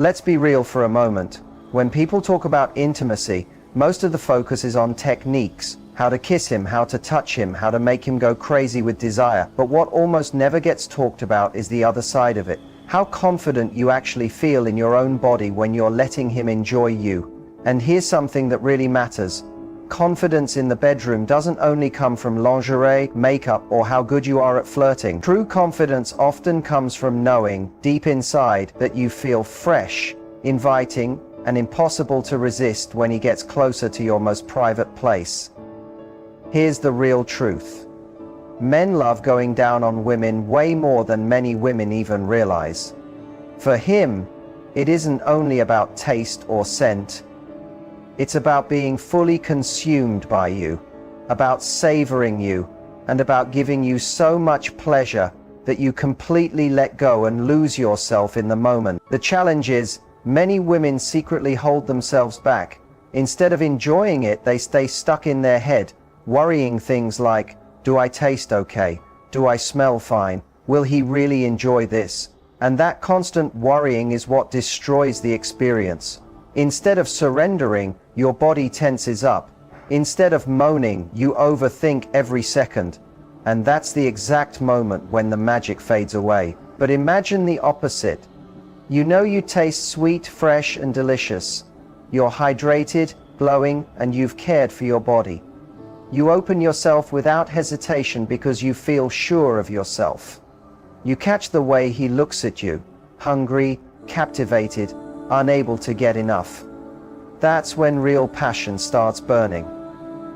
Let's be real for a moment. When people talk about intimacy, most of the focus is on techniques, how to kiss him, how to touch him, how to make him go crazy with desire. But what almost never gets talked about is the other side of it. How confident you actually feel in your own body when you're letting him enjoy you. And here's something that really matters. Confidence in the bedroom doesn't only come from lingerie, makeup, or how good you are at flirting. True confidence often comes from knowing, deep inside, that you feel fresh, inviting, and impossible to resist when he gets closer to your most private place. Here's the real truth. Men love going down on women way more than many women even realize. For him, it isn't only about taste or scent. It's about being fully consumed by you, about savoring you, and about giving you so much pleasure that you completely let go and lose yourself in the moment. The challenge is, many women secretly hold themselves back. Instead of enjoying it, they stay stuck in their head, worrying things like, do I taste okay? Do I smell fine? Will he really enjoy this? And that constant worrying is what destroys the experience. Instead of surrendering, your body tenses up. Instead of moaning, you overthink every second. And that's the exact moment when the magic fades away. But imagine the opposite. You know you taste sweet, fresh, and delicious. You're hydrated, glowing, and you've cared for your body. You open yourself without hesitation because you feel sure of yourself. You catch the way he looks at you, hungry, captivated, unable to get enough. That's when real passion starts burning.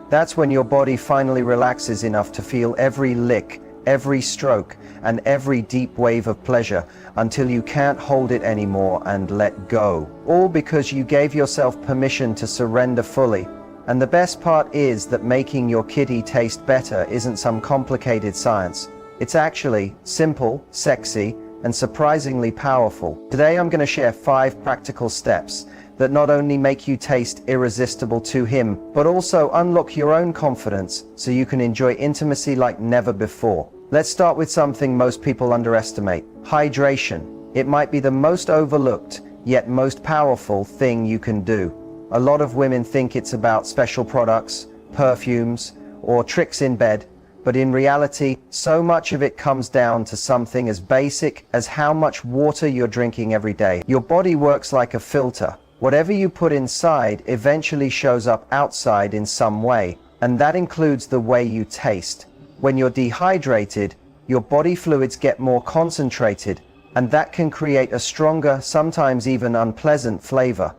That's when your body finally relaxes enough to feel every lick, every stroke, and every deep wave of pleasure until you can't hold it anymore and let go. All because you gave yourself permission to surrender fully. And the best part is that making your kitty taste better isn't some complicated science. It's actually simple, sexy, and surprisingly powerful. Today I'm going to share 5 practical steps that not only make you taste irresistible to him, but also unlock your own confidence so you can enjoy intimacy like never before. Let's start with something most people underestimate: hydration. It might be the most overlooked, yet most powerful thing you can do. A lot of women think it's about special products, perfumes, or tricks in bed, but in reality, so much of it comes down to something as basic as how much water you're drinking every day. Your body works like a filter. Whatever you put inside eventually shows up outside in some way, and that includes the way you taste. When you're dehydrated, your body fluids get more concentrated, and that can create a stronger, sometimes even unpleasant flavor.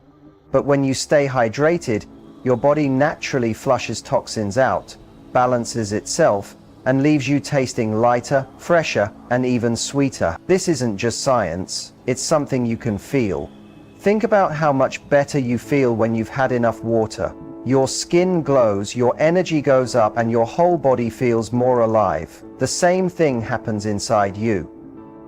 But when you stay hydrated, your body naturally flushes toxins out, balances itself, and leaves you tasting lighter, fresher, and even sweeter. This isn't just science, it's something you can feel. Think about how much better you feel when you've had enough water. Your skin glows, your energy goes up, and your whole body feels more alive. The same thing happens inside you.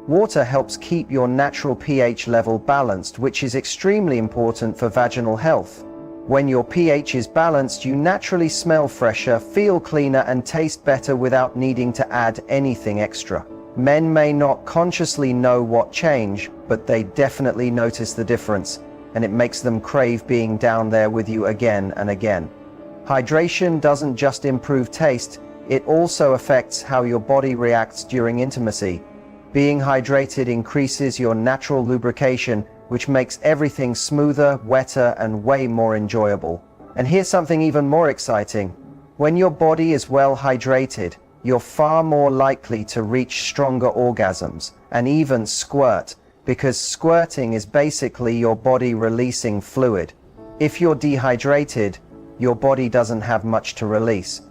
Water helps keep your natural pH level balanced, which is extremely important for vaginal health. When your pH is balanced, you naturally smell fresher, feel cleaner, and taste better without needing to add anything extra. Men may not consciously know what changed, but they definitely notice the difference, and it makes them crave being down there with you again and again. Hydration doesn't just improve taste, it also affects how your body reacts during intimacy. Being hydrated increases your natural lubrication, which makes everything smoother, wetter, and way more enjoyable. And here's something even more exciting. When your body is well hydrated, you're far more likely to reach stronger orgasms and even squirt, because squirting is basically your body releasing fluid. If you're dehydrated, your body doesn't have much to release.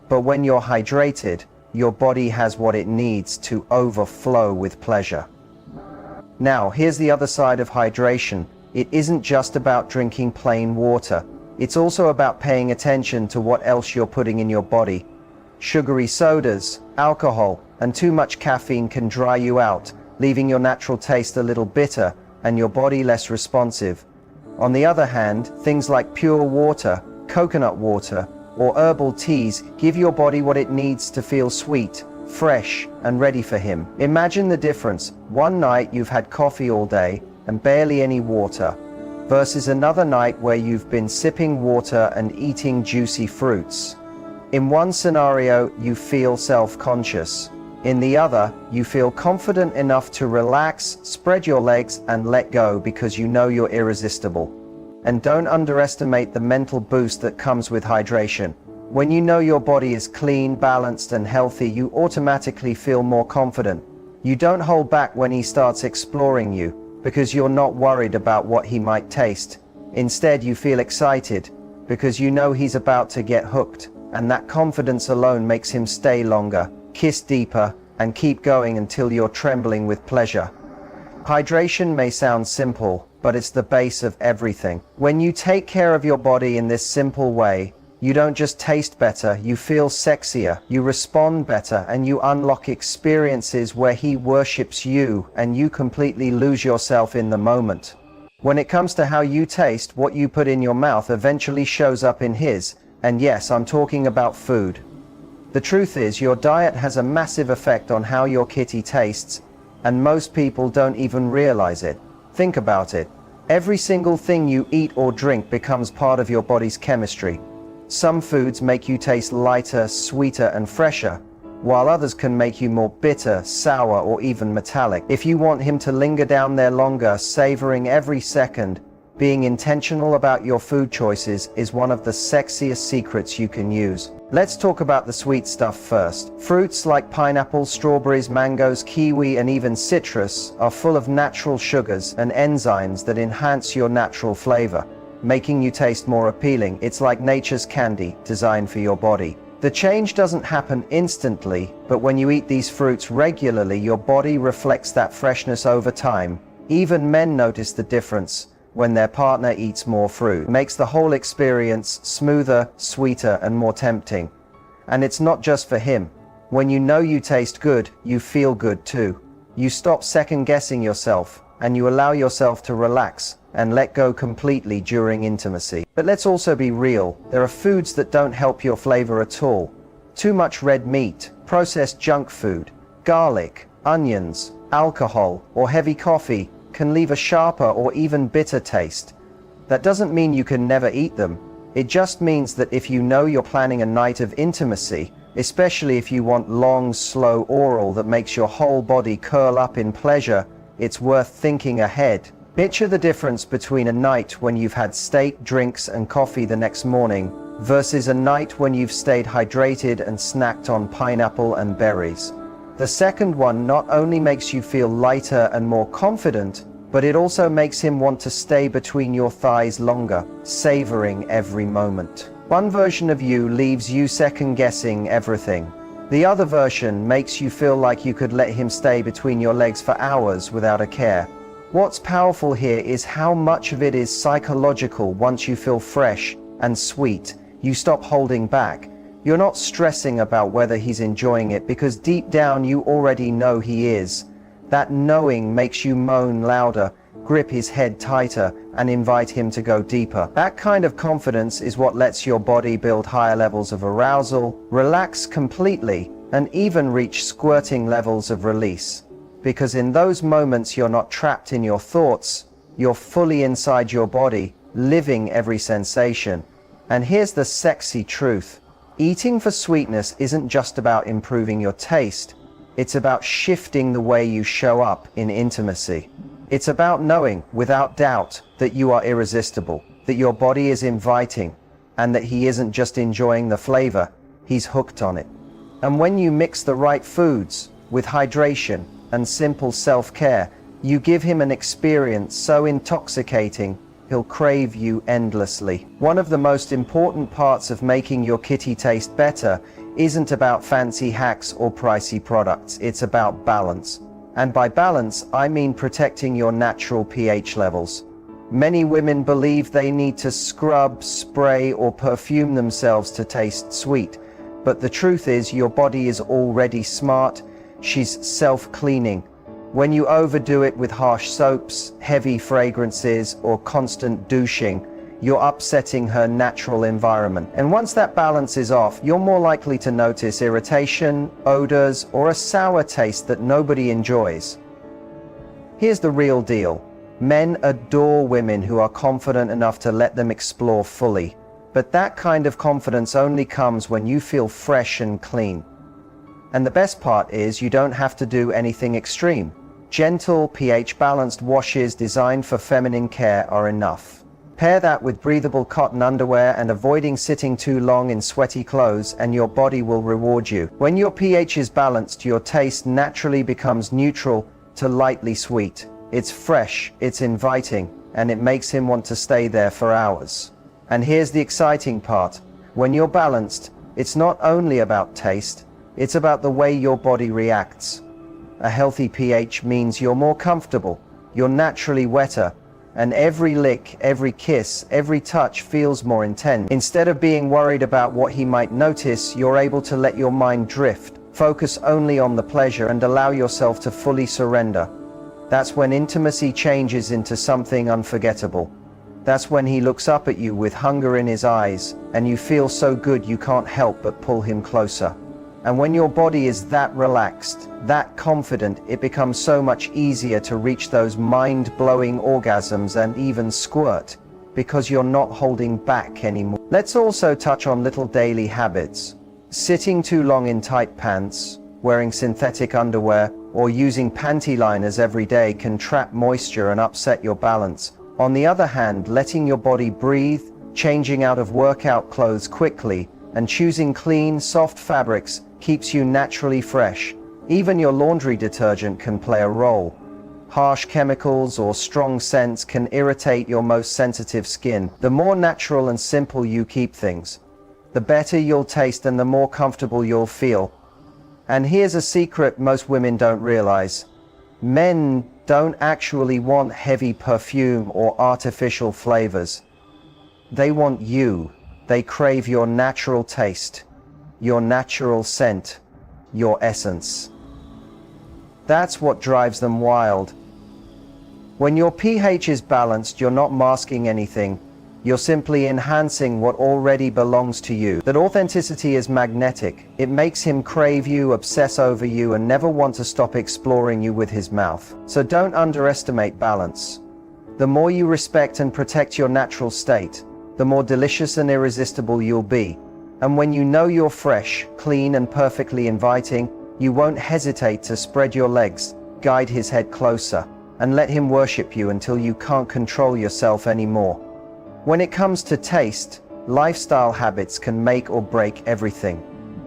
But when you're hydrated, your body has what it needs to overflow with pleasure. Now, here's the other side of hydration. It isn't just about drinking plain water. It's also about paying attention to what else you're putting in your body. Sugary sodas, alcohol, and too much caffeine can dry you out, leaving your natural taste a little bitter and your body less responsive. On the other hand, things like pure water, coconut water, or herbal teas give your body what it needs to feel sweet, fresh, and ready for him. Imagine the difference. One night you've had coffee all day, and barely any water, versus another night where you've been sipping water and eating juicy fruits. In one scenario, you feel self-conscious. In the other, you feel confident enough to relax, spread your legs, and let go because you know you're irresistible. And don't underestimate the mental boost that comes with hydration. When you know your body is clean, balanced, and healthy, you automatically feel more confident. You don't hold back when he starts exploring you, because you're not worried about what he might taste. Instead, you feel excited, because you know he's about to get hooked, and that confidence alone makes him stay longer, kiss deeper, and keep going until you're trembling with pleasure. Hydration may sound simple, but it's the base of everything. When you take care of your body in this simple way, you don't just taste better, you feel sexier, you respond better, and you unlock experiences where he worships you and you completely lose yourself in the moment. When it comes to how you taste, what you put in your mouth eventually shows up in his, and yes, I'm talking about food. The truth is, your diet has a massive effect on how your kitty tastes, and most people don't even realize it. Think about it. Every single thing you eat or drink becomes part of your body's chemistry. Some foods make you taste lighter, sweeter, and fresher, while others can make you more bitter, sour, or even metallic. If you want him to linger down there longer, savoring every second, being intentional about your food choices is one of the sexiest secrets you can use. Let's talk about the sweet stuff first. Fruits like pineapple, strawberries, mangoes, kiwi, and even citrus are full of natural sugars and enzymes that enhance your natural flavor, making you taste more appealing. It's like nature's candy, designed for your body. The change doesn't happen instantly, but when you eat these fruits regularly, your body reflects that freshness over time. Even men notice the difference when their partner eats more fruit. It makes the whole experience smoother, sweeter, and more tempting. And it's not just for him. When you know you taste good, you feel good too. You stop second-guessing yourself, and you allow yourself to relax and let go completely during intimacy. But let's also be real. There are foods that don't help your flavor at all. Too much red meat, processed junk food, garlic, onions, alcohol, or heavy coffee can leave a sharper or even bitter taste. That doesn't mean you can never eat them. It just means that if you know you're planning a night of intimacy, especially if you want long, slow oral that makes your whole body curl up in pleasure, it's worth thinking ahead. Picture the difference between a night when you've had steak, drinks, and coffee the next morning versus a night when you've stayed hydrated and snacked on pineapple and berries. The second one not only makes you feel lighter and more confident, but it also makes him want to stay between your thighs longer, savoring every moment. One version of you leaves you second-guessing everything. The other version makes you feel like you could let him stay between your legs for hours without a care. What's powerful here is how much of it is psychological. Once you feel fresh and sweet, you stop holding back. You're not stressing about whether he's enjoying it because deep down you already know he is. That knowing makes you moan louder, grip his head tighter, and invite him to go deeper. That kind of confidence is what lets your body build higher levels of arousal, relax completely, and even reach squirting levels of release. Because in those moments you're not trapped in your thoughts, you're fully inside your body, living every sensation. And here's the sexy truth. Eating for sweetness isn't just about improving your taste, it's about shifting the way you show up in intimacy. It's about knowing, without doubt, that you are irresistible, that your body is inviting, and that he isn't just enjoying the flavor, he's hooked on it. And when you mix the right foods with hydration and simple self-care, you give him an experience so intoxicating, he'll crave you endlessly. One of the most important parts of making your kitty taste better isn't about fancy hacks or pricey products, it's about balance. And by balance, I mean protecting your natural pH levels. Many women believe they need to scrub, spray, or perfume themselves to taste sweet. But the truth is, your body is already smart. She's self-cleaning. When you overdo it with harsh soaps, heavy fragrances, or constant douching, you're upsetting her natural environment. And once that balance is off, you're more likely to notice irritation, odors, or a sour taste that nobody enjoys. Here's the real deal. Men adore women who are confident enough to let them explore fully. But that kind of confidence only comes when you feel fresh and clean. And the best part is you don't have to do anything extreme. Gentle, pH-balanced washes designed for feminine care are enough. Pair that with breathable cotton underwear and avoiding sitting too long in sweaty clothes, and your body will reward you. When your pH is balanced, your taste naturally becomes neutral to lightly sweet. It's fresh, it's inviting, and it makes him want to stay there for hours. And here's the exciting part. When you're balanced, it's not only about taste, it's about the way your body reacts. A healthy pH means you're more comfortable, you're naturally wetter, and every lick, every kiss, every touch feels more intense. Instead of being worried about what he might notice, you're able to let your mind drift, focus only on the pleasure, and allow yourself to fully surrender. That's when intimacy changes into something unforgettable. That's when he looks up at you with hunger in his eyes, and you feel so good you can't help but pull him closer. And when your body is that relaxed, that confident, it becomes so much easier to reach those mind-blowing orgasms and even squirt, because you're not holding back anymore. Let's also touch on little daily habits. Sitting too long in tight pants, wearing synthetic underwear, or using panty liners every day can trap moisture and upset your balance. On the other hand, letting your body breathe, changing out of workout clothes quickly, and choosing clean, soft fabrics keeps you naturally fresh. Even your laundry detergent can play a role. Harsh chemicals or strong scents can irritate your most sensitive skin. The more natural and simple you keep things, the better you'll taste and the more comfortable you'll feel. And here's a secret most women don't realize. Men don't actually want heavy perfume or artificial flavors. They want you. They crave your natural taste, your natural scent, your essence. That's what drives them wild. When your pH is balanced, you're not masking anything. You're simply enhancing what already belongs to you. That authenticity is magnetic. It makes him crave you, obsess over you, and never want to stop exploring you with his mouth. So don't underestimate balance. The more you respect and protect your natural state, the more delicious and irresistible you'll be. And when you know you're fresh, clean, and perfectly inviting, you won't hesitate to spread your legs, guide his head closer, and let him worship you until you can't control yourself anymore. When it comes to taste, lifestyle habits can make or break everything.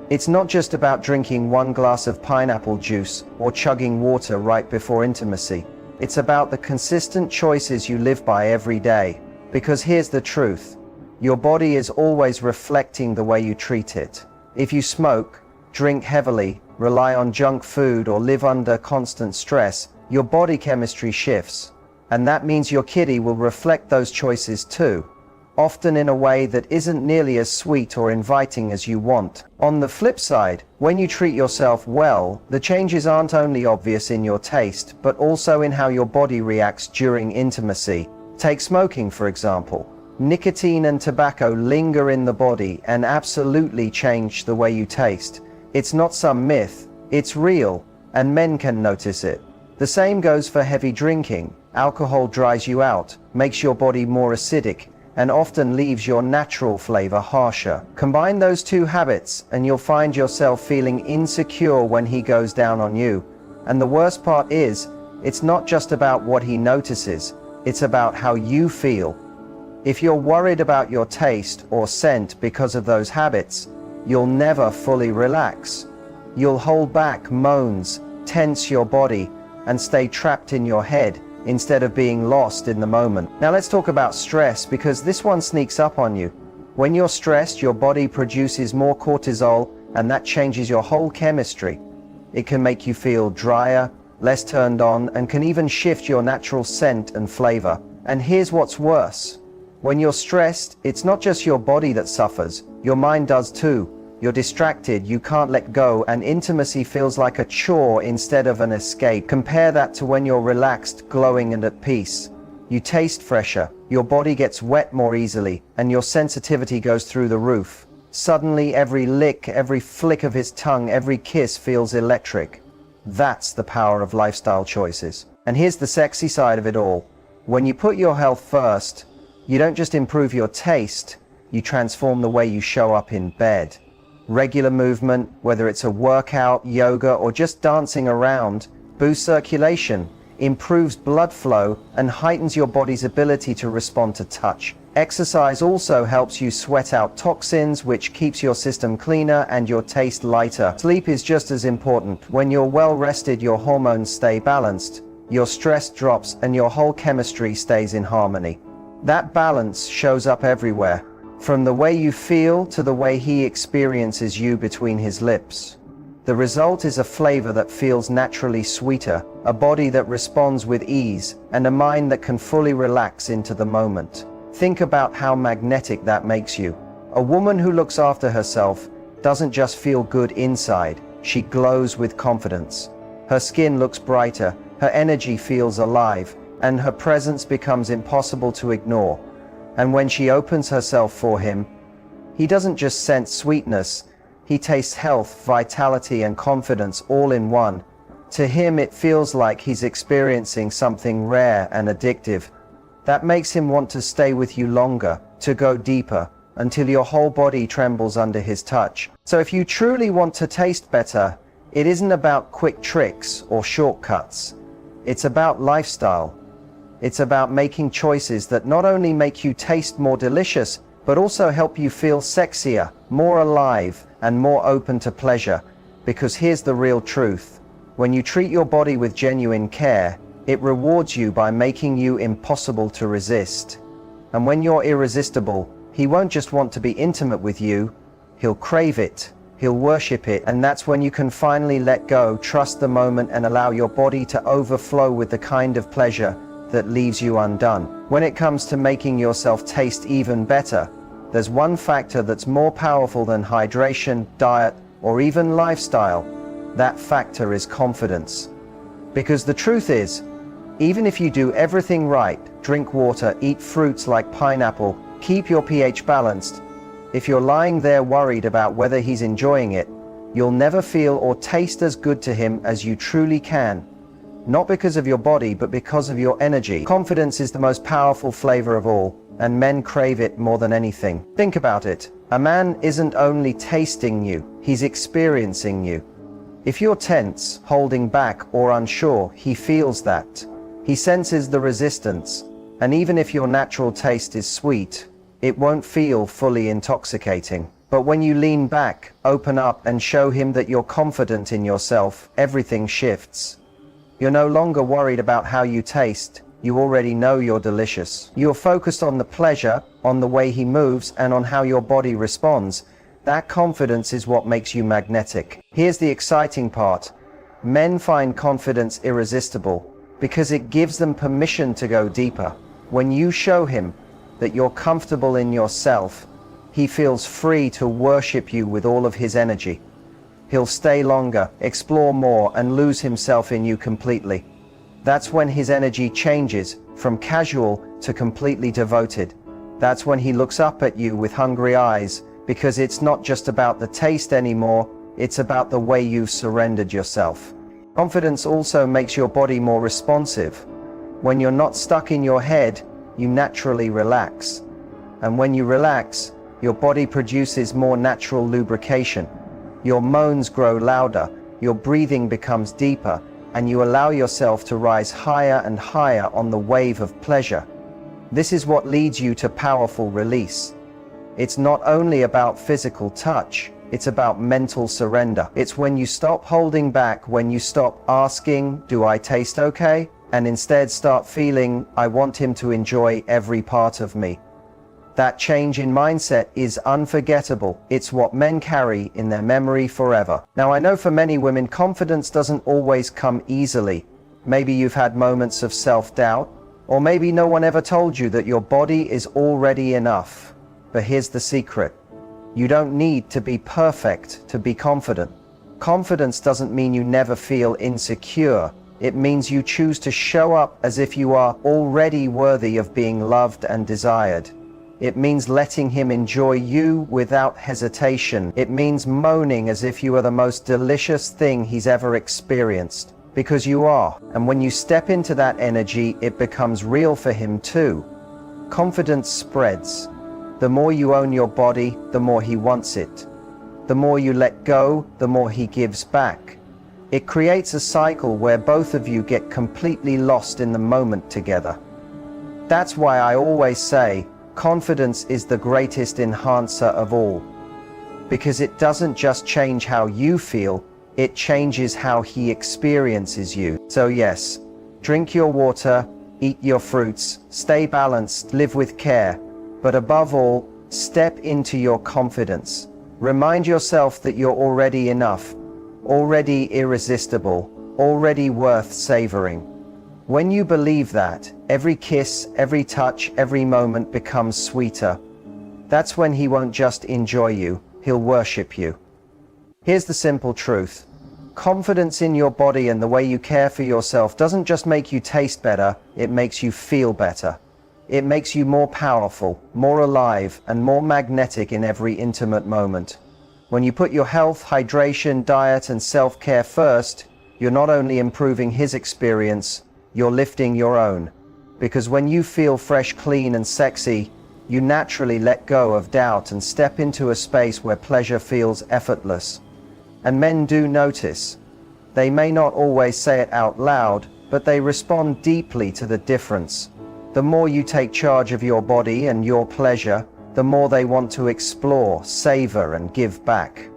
It's not just about drinking one glass of pineapple juice or chugging water right before intimacy. It's about the consistent choices you live by every day. Because here's the truth. Your body is always reflecting the way you treat it. If you smoke, drink heavily, rely on junk food, or live under constant stress, your body chemistry shifts. And that means your kitty will reflect those choices too, often in a way that isn't nearly as sweet or inviting as you want. On the flip side, when you treat yourself well, the changes aren't only obvious in your taste, but also in how your body reacts during intimacy. Take smoking, for example. Nicotine and tobacco linger in the body and absolutely change the way you taste. It's not some myth, it's real, and men can notice it. The same goes for heavy drinking. Alcohol dries you out, makes your body more acidic, and often leaves your natural flavor harsher. Combine those two habits and you'll find yourself feeling insecure when he goes down on you. And the worst part is, it's not just about what he notices, it's about how you feel. If you're worried about your taste or scent because of those habits, you'll never fully relax. You'll hold back moans, tense your body, and stay trapped in your head instead of being lost in the moment. Now let's talk about stress, because this one sneaks up on you. When you're stressed, your body produces more cortisol, and that changes your whole chemistry. It can make you feel drier, less turned on, and can even shift your natural scent and flavor. And here's what's worse. When you're stressed, it's not just your body that suffers, your mind does too. You're distracted, you can't let go, and intimacy feels like a chore instead of an escape. Compare that to when you're relaxed, glowing, and at peace. You taste fresher, your body gets wet more easily, and your sensitivity goes through the roof. Suddenly, every lick, every flick of his tongue, every kiss feels electric. That's the power of lifestyle choices. And here's the sexy side of it all. When you put your health first, you don't just improve your taste, you transform the way you show up in bed. Regular movement, whether it's a workout, yoga, or just dancing around, boosts circulation, improves blood flow, and heightens your body's ability to respond to touch. Exercise also helps you sweat out toxins, which keeps your system cleaner and your taste lighter. Sleep is just as important. When you're well rested, your hormones stay balanced, your stress drops, and your whole chemistry stays in harmony. That balance shows up everywhere, from the way you feel to the way he experiences you between his lips. The result is a flavor that feels naturally sweeter, a body that responds with ease, and a mind that can fully relax into the moment. Think about how magnetic that makes you. A woman who looks after herself doesn't just feel good inside, she glows with confidence. Her skin looks brighter, her energy feels alive, and her presence becomes impossible to ignore. And when she opens herself for him, he doesn't just sense sweetness, he tastes health, vitality, and confidence all in one. To him, it feels like he's experiencing something rare and addictive. That makes him want to stay with you longer, to go deeper, until your whole body trembles under his touch. So if you truly want to taste better, it isn't about quick tricks or shortcuts. It's about lifestyle. It's about making choices that not only make you taste more delicious, but also help you feel sexier, more alive, and more open to pleasure. Because here's the real truth. When you treat your body with genuine care, it rewards you by making you impossible to resist. And when you're irresistible, he won't just want to be intimate with you, he'll crave it, he'll worship it, and that's when you can finally let go, trust the moment, and allow your body to overflow with the kind of pleasure that leaves you undone. When it comes to making yourself taste even better, there's one factor that's more powerful than hydration, diet, or even lifestyle. That factor is confidence. Because the truth is, even if you do everything right, drink water, eat fruits like pineapple, keep your pH balanced, if you're lying there worried about whether he's enjoying it, you'll never feel or taste as good to him as you truly can. Not because of your body, but because of your energy. Confidence is the most powerful flavor of all, and men crave it more than anything. Think about it. A man isn't only tasting you, he's experiencing you. If you're tense, holding back, or unsure, he feels that. He senses the resistance, and even if your natural taste is sweet, it won't feel fully intoxicating. But when you lean back, open up, and show him that you're confident in yourself, everything shifts. You're no longer worried about how you taste, you already know you're delicious. You're focused on the pleasure, on the way he moves, and on how your body responds. That confidence is what makes you magnetic. Here's the exciting part. Men find confidence irresistible because it gives them permission to go deeper. When you show him that you're comfortable in yourself, he feels free to worship you with all of his energy. He'll stay longer, explore more, and lose himself in you completely. That's when his energy changes from casual to completely devoted. That's when he looks up at you with hungry eyes, because it's not just about the taste anymore, it's about the way you've surrendered yourself. Confidence also makes your body more responsive. When you're not stuck in your head, you naturally relax. And when you relax, your body produces more natural lubrication. Your moans grow louder, your breathing becomes deeper, and you allow yourself to rise higher and higher on the wave of pleasure. This is what leads you to powerful release. It's not only about physical touch, it's about mental surrender. It's when you stop holding back, when you stop asking, "Do I taste okay?" and instead start feeling, "I want him to enjoy every part of me." That change in mindset is unforgettable. It's what men carry in their memory forever. Now, I know for many women, confidence doesn't always come easily. Maybe you've had moments of self-doubt, or maybe no one ever told you that your body is already enough. But here's the secret. You don't need to be perfect to be confident. Confidence doesn't mean you never feel insecure. It means you choose to show up as if you are already worthy of being loved and desired. It means letting him enjoy you without hesitation. It means moaning as if you are the most delicious thing he's ever experienced. because you are. And when you step into that energy, it becomes real for him too. Confidence spreads. The more you own your body, the more he wants it. The more you let go, the more he gives back. It creates a cycle where both of you get completely lost in the moment together. That's why I always say, confidence is the greatest enhancer of all. Because it doesn't just change how you feel, it changes how he experiences you. So yes, drink your water, eat your fruits, stay balanced, live with care, but above all, step into your confidence. Remind yourself that you're already enough, already irresistible, already worth savoring. When you believe that, every kiss, every touch, every moment becomes sweeter. That's when he won't just enjoy you, he'll worship you. Here's the simple truth. Confidence in your body and the way you care for yourself doesn't just make you taste better, it makes you feel better. It makes you more powerful, more alive, and more magnetic in every intimate moment. When you put your health, hydration, diet, and self-care first, you're not only improving his experience, you're lifting your own. Because when you feel fresh, clean, and sexy, you naturally let go of doubt and step into a space where pleasure feels effortless. And men do notice. They may not always say it out loud, but they respond deeply to the difference. The more you take charge of your body and your pleasure, the more they want to explore, savor, and give back.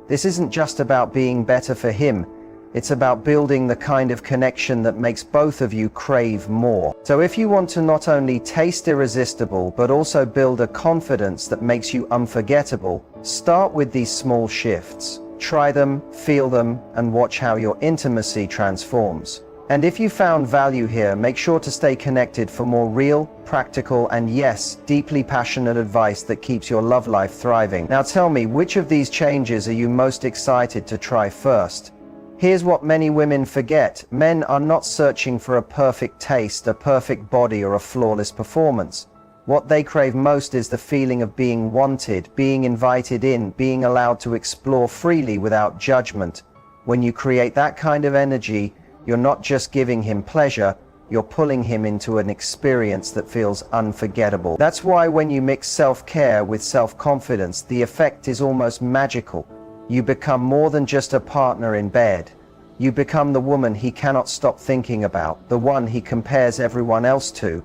This isn't just about being better for him, it's about building the kind of connection that makes both of you crave more. So if you want to not only taste irresistible, but also build a confidence that makes you unforgettable, start with these small shifts. Try them, feel them, and watch how your intimacy transforms. And if you found value here, make sure to stay connected for more real, practical, and yes, deeply passionate advice that keeps your love life thriving. Now tell me, which of these changes are you most excited to try first? Here's what many women forget. Men are not searching for a perfect taste, a perfect body, or a flawless performance. What they crave most is the feeling of being wanted, being invited in, being allowed to explore freely without judgment. When you create that kind of energy, you're not just giving him pleasure, you're pulling him into an experience that feels unforgettable. That's why when you mix self-care with self-confidence, the effect is almost magical. You become more than just a partner in bed. You become the woman he cannot stop thinking about, the one he compares everyone else to,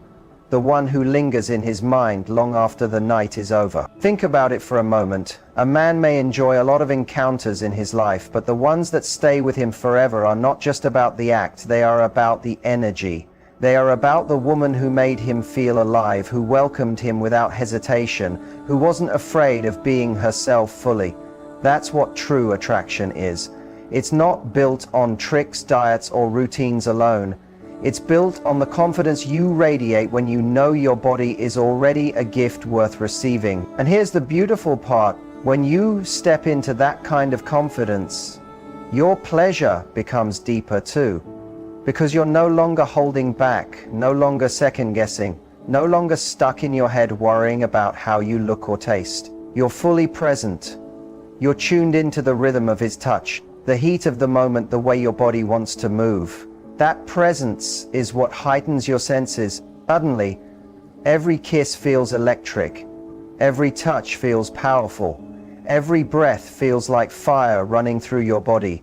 the one who lingers in his mind long after the night is over. Think about it for a moment. A man may enjoy a lot of encounters in his life, but the ones that stay with him forever are not just about the act, they are about the energy. They are about the woman who made him feel alive, who welcomed him without hesitation, who wasn't afraid of being herself fully. That's what true attraction is. It's not built on tricks, diets, or routines alone. It's built on the confidence you radiate when you know your body is already a gift worth receiving. And here's the beautiful part. When you step into that kind of confidence, your pleasure becomes deeper too. Because you're no longer holding back, no longer second guessing, no longer stuck in your head worrying about how you look or taste. You're fully present. You're tuned into the rhythm of his touch, the heat of the moment, the way your body wants to move. That presence is what heightens your senses. Suddenly, every kiss feels electric. Every touch feels powerful. Every breath feels like fire running through your body.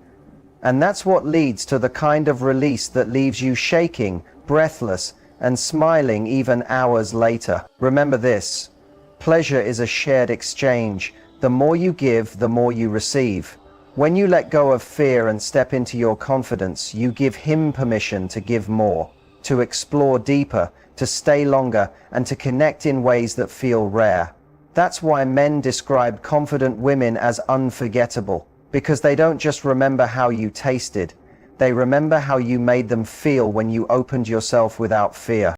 And that's what leads to the kind of release that leaves you shaking, breathless, and smiling even hours later. Remember this: pleasure is a shared exchange. The more you give, the more you receive. When you let go of fear and step into your confidence, you give him permission to give more, to explore deeper, to stay longer, and to connect in ways that feel rare. That's why men describe confident women as unforgettable, because they don't just remember how you tasted, they remember how you made them feel when you opened yourself without fear.